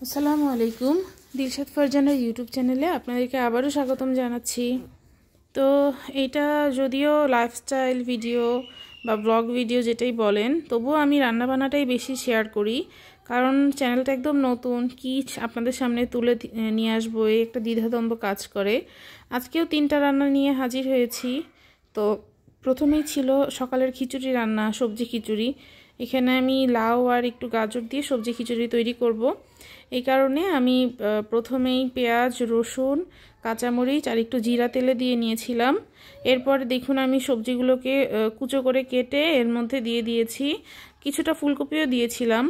আসসালামু আলাইকুম। দিলশাদ ফারজানার ইউটিউব চ্যানেলে আপনাদেরকে আবারও স্বাগতম জানাচ্ছি। তো এইটা যদিও লাইফস্টাইল ভিডিও বা ব্লগ ভিডিও যেটাই বলেন, তবুও আমি রান্নাবান্নাটাই বেশি শেয়ার করি, কারণ চ্যানেলটা একদম নতুন, কি আপনাদের সামনে তুলে নিয়ে আসবো এই একটা দ্বিধাদ্বন্দ্ব কাজ করে। আজকেও 3টা রান্না নিয়ে হাজির হয়েছি। তো প্রথমেই ছিল সকালের খিচুড়ি রান্না, সবজি খিচুড়ি। এখানে আমি লাউ আর একটু গাজর দিয়ে সবজি খিচুড়ি তৈরি করব। এই কারণে আমি প্রথমেই পেঁয়াজ, রসুন, কাঁচামরিচ আর একটু জিরা তেলে দিয়ে নিয়েছিলাম। এরপর দেখুন আমি সবজিগুলোকে কুচো করে কেটে এর মধ্যে দিয়ে দিয়েছি, কিছুটা ফুলকপিও দিয়েছিলাম।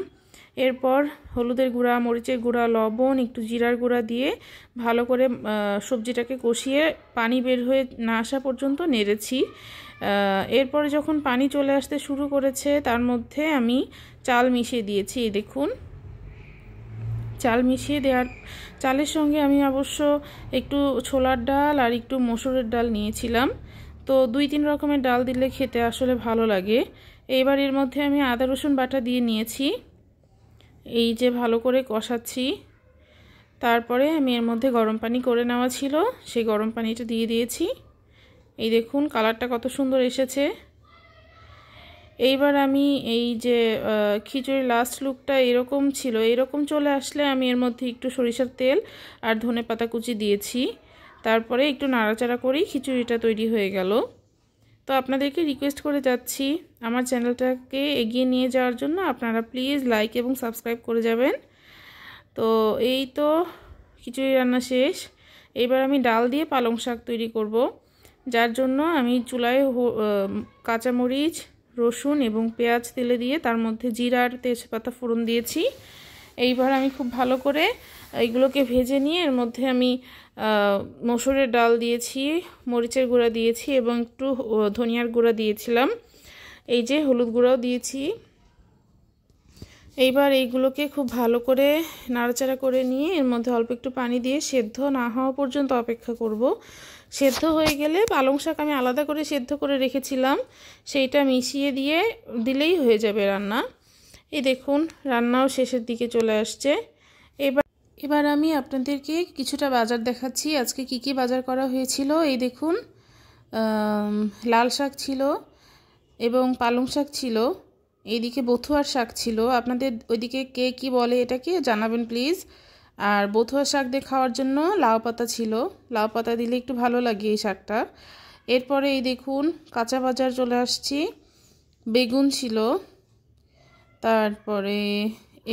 এরপর হলুদের গুঁড়া, মরিচের গুঁড়া, লবণ, একটু জিরার গুঁড়া দিয়ে ভালো করে সবজিটাকে কষিয়ে পানি বের হয়ে না আসা পর্যন্ত নেড়েছি। এরপরে যখন পানি চলে আসতে শুরু করেছে তার মধ্যে আমি চাল মিশিয়ে দিয়েছি। দেখুন চাল মিশিয়ে দেওয়ার চালের সঙ্গে আমি অবশ্য একটু ছোলার ডাল আর একটু মসুরের ডাল নিয়েছিলাম। তো 2-3 রকমের ডাল দিলে খেতে আসলে ভালো লাগে। এবার এর মধ্যে আমি আদা রসুন বাটা দিয়ে নিয়েছি, এই যে ভালো করে কষাচ্ছি। তারপরে আমি এর মধ্যে গরম পানি করে নেওয়া ছিল, সেই গরম পানিটা দিয়ে দিয়েছি। এই দেখুন কালারটা কত সুন্দর এসেছে। এইবার আমি এই যে খিচুড়ির লাস্ট লুকটা এরকম ছিল, এরকম চলে আসলে আমি এর মধ্যে একটু সরিষার তেল আর ধনেপাতা কুচি দিয়েছি। তারপরে একটু নাড়াচাড়া করেই খিচুড়িটা তৈরি হয়ে গেল। তো আপনাদেরকে রিকোয়েস্ট করে যাচ্ছি আমার চ্যানেলটাকে এগিয়ে নিয়ে যাওয়ার জন্য আপনারা প্লিজ লাইক এবং সাবস্ক্রাইব করে যাবেন। তো এই তো খিচুড়ি রান্না শেষ। এবার আমি ডাল দিয়ে পালং শাক তৈরি করব, যার জন্য আমি চুলায় কাঁচামরিচ, রসুন এবং পেঁয়াজ তেলে দিয়ে তার মধ্যে জিরা আর তেজপাতা ফোড়ন দিয়েছি। এইবার আমি খুব ভালো করে এইগুলোকে ভেজে নিয়ে এর মধ্যে আমি মসুরের ডাল দিয়েছি, মরিচের গুঁড়া দিয়েছি এবং একটু ধনিয়ার গুঁড়া দিয়েছিলাম, এই যে হলুদ গুঁড়াও দিয়েছি। এইবার এইগুলোকে খুব ভালো করে নাড়াচাড়া করে নিয়ে এর মধ্যে অল্প একটু পানি দিয়ে সেদ্ধ না হওয়া পর্যন্ত অপেক্ষা করব। সেদ্ধ হয়ে গেলে পালং শাক আমি আলাদা করে সেদ্ধ করে রেখেছিলাম, সেইটা মিশিয়ে দিলেই হয়ে যাবে রান্না। এই দেখুন রান্নাও শেষের দিকে চলে আসছে। এবার আমি আপনাদেরকে কিছুটা বাজার দেখাচ্ছি, আজকে কি কি বাজার করা হয়েছিল। এই দেখুন লাল শাক ছিল এবং পালং শাক ছিল, এইদিকে বথুয়ার শাক ছিল। আপনাদের ওইদিকে কে কি বলে এটাকে জানাবেন প্লিজ। আর বথুয়ার শাক দিয়ে খাওয়ার জন্য লাউ পাতা ছিল, লাউ পাতা দিলে একটু ভালো লাগে এই শাকটা। এরপরে এই দেখুন কাঁচা বাজার চলে আসছি, বেগুন ছিল, তারপরে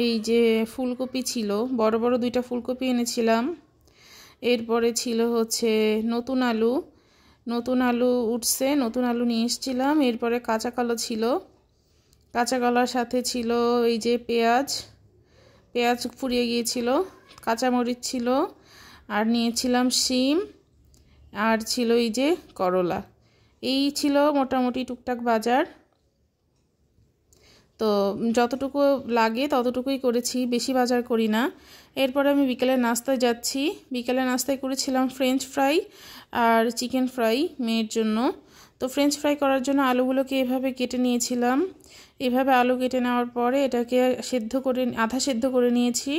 এই যে ফুলকপি ছিল, বড় বড় 2টা ফুলকপি এনেছিলাম। এরপরে ছিল হচ্ছে নতুন আলু উঠছে, নতুন আলু নিয়ে এসেছিলাম। এরপরে কাঁচা কলা ছিল, কাঁচা কলার সাথে ছিল এই যে পেঁয়াজ ফুরিয়ে গিয়েছিল, কাঁচামরিচ ছিল, আর নিয়েছিলাম শিম, আর ছিল এই যে করলা। এই ছিল মোটামুটি টুকটাক বাজার। তো যতটুকু লাগে ততটুকুই করেছি, বেশি বাজার করি না। এরপরে আমি বিকেলের নাস্তায় যাচ্ছি। বিকেলের নাস্তায় করেছিলাম ফ্রেঞ্চ ফ্রাই আর চিকেন ফ্রাই মেয়ের জন্য। তো ফ্রেঞ্চ ফ্রাই করার জন্য আলুগুলোকে এভাবে কেটে নিয়েছিলাম। এভাবে আলু কেটে নেওয়ার পরে এটাকে আধা সেদ্ধ করে নিয়েছি।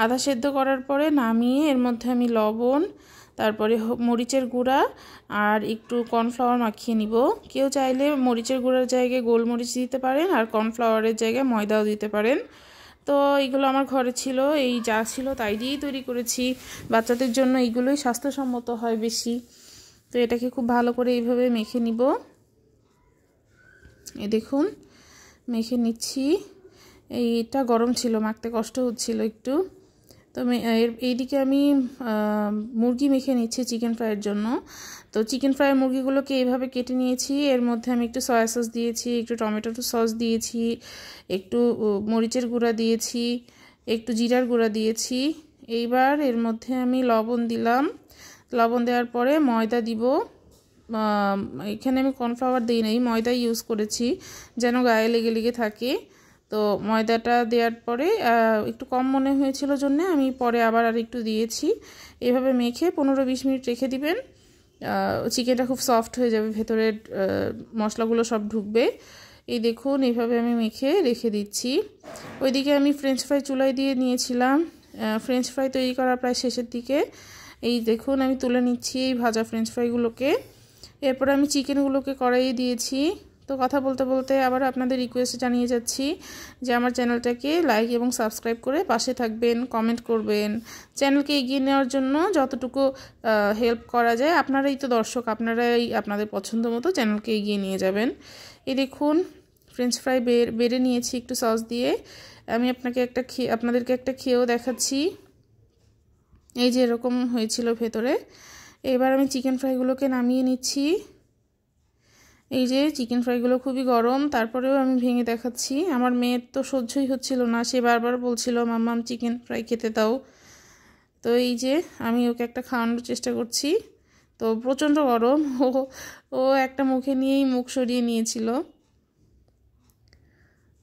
আধা সেদ্ধ করার পরে নামিয়ে এর মধ্যে আমি লবণ, তারপরে মরিচের গুঁড়া আর একটু কর্নফ্লাওয়ার মাখিয়ে নিব। কেউ চাইলে মরিচের গুঁড়ার জায়গায় গোলমরিচ দিতে পারেন আর কর্নফ্লাওয়ারের জায়গায় ময়দাও দিতে পারেন। তো এইগুলো আমার ঘরে ছিল, এই যা ছিল তাই দিয়েই তৈরি করেছি। বাচ্চাদের জন্য এইগুলোই স্বাস্থ্যসম্মত হয় বেশি। তো এটাকে খুব ভালো করে এইভাবে মেখে নিব। এই দেখুন মেখে নিচ্ছি। এইটা গরম ছিল, মাখতে কষ্ট হচ্ছিল একটু। তো এইদিকে আমি মুরগি মেখে নিচ্ছি চিকেন ফ্রাইয়ের জন্য। তো চিকেন ফ্রাইয়ের মুরগিগুলোকে এইভাবে কেটে নিয়েছি। এর মধ্যে আমি একটু সয়া সস দিয়েছি, একটু টমেটো সস দিয়েছি, একটু মরিচের গুঁড়া দিয়েছি, একটু জিরার গুঁড়া দিয়েছি। এইবার এর মধ্যে আমি লবণ দিলাম। লবণ দেওয়ার পরে ময়দা দিব। এখানে আমি কর্নফ্লাওয়ার দিই নাই, ময়দা ইউজ করেছি যেন গায়ে লেগে থাকে। তো ময়দাটা দেওয়ার পরে একটু কম মনে হয়েছিল জন্য আমি পরে আবার আর একটু দিয়েছি। এভাবে মেখে 15-20 মিনিট রেখে দিবেন। চিকেনটা খুব সফট হয়ে যাবে, ভেতরের মশলাগুলো সব ঢুকবে। এই দেখুন এইভাবে আমি মেখে রেখে দিচ্ছি। ওইদিকে আমি ফ্রেঞ্চ ফ্রাই চুলায় দিয়ে নিয়েছিলাম। ফ্রেঞ্চ ফ্রাই তৈরি করা প্রায় শেষের দিকে। এই দেখুন আমি তুলে নিচ্ছি এই ভাজা ফ্রেঞ্চ ফ্রাইগুলোকে। এরপর আমি চিকেনগুলোকে কড়াইয়ে দিয়েছি। তো কথা বলতে বলতে আবার আপনাদের রিকোয়েস্ট জানিয়ে যাচ্ছি যে আমার চ্যানেলটাকে লাইক এবং সাবস্ক্রাইব করে পাশে থাকবেন, কমেন্ট করবেন। চ্যানেলকে এগিয়ে নেওয়ার জন্য যতটুকু হেল্প করা যায়, আপনারাই তো দর্শক, আপনারাই আপনাদের পছন্দ মতো চ্যানেলকে এগিয়ে নিয়ে যাবেন। এই দেখুন ফ্রেঞ্চ ফ্রাই বেড়ে নিয়েছি একটু সস দিয়ে। আমি আপনাদেরকে একটা খেয়েও দেখাচ্ছি। এই যে এরকম হয়েছিল ভেতরে। এবার আমি চিকেন ফ্রাইগুলোকে নামিয়ে নিচ্ছি। এই যে চিকেন ফ্রাইগুলো খুবই গরম, তারপরেও আমি ভেঙে দেখাচ্ছি। আমার মেয়ের তো সহ্যই হচ্ছিল না, সে বারবার বলছিল মাম্মাম চিকেন ফ্রাই খেতে দাও। তো এই যে আমি ওকে একটা খাওয়ানোর চেষ্টা করছি। তো প্রচণ্ড গরম, ও একটা মুখে নিয়েই মুখ সরিয়ে নিয়েছিল।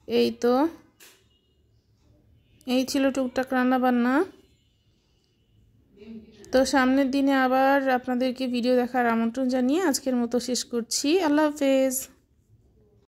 এই তো এই ছিল টুকটাক রান্না বান্না। তো সামনের দিনে আবার আপনাদেরকে ভিডিও দেখার আমন্ত্রণ জানিয়ে আজকের মতো শেষ করছি। আল্লাহ হাফেজ।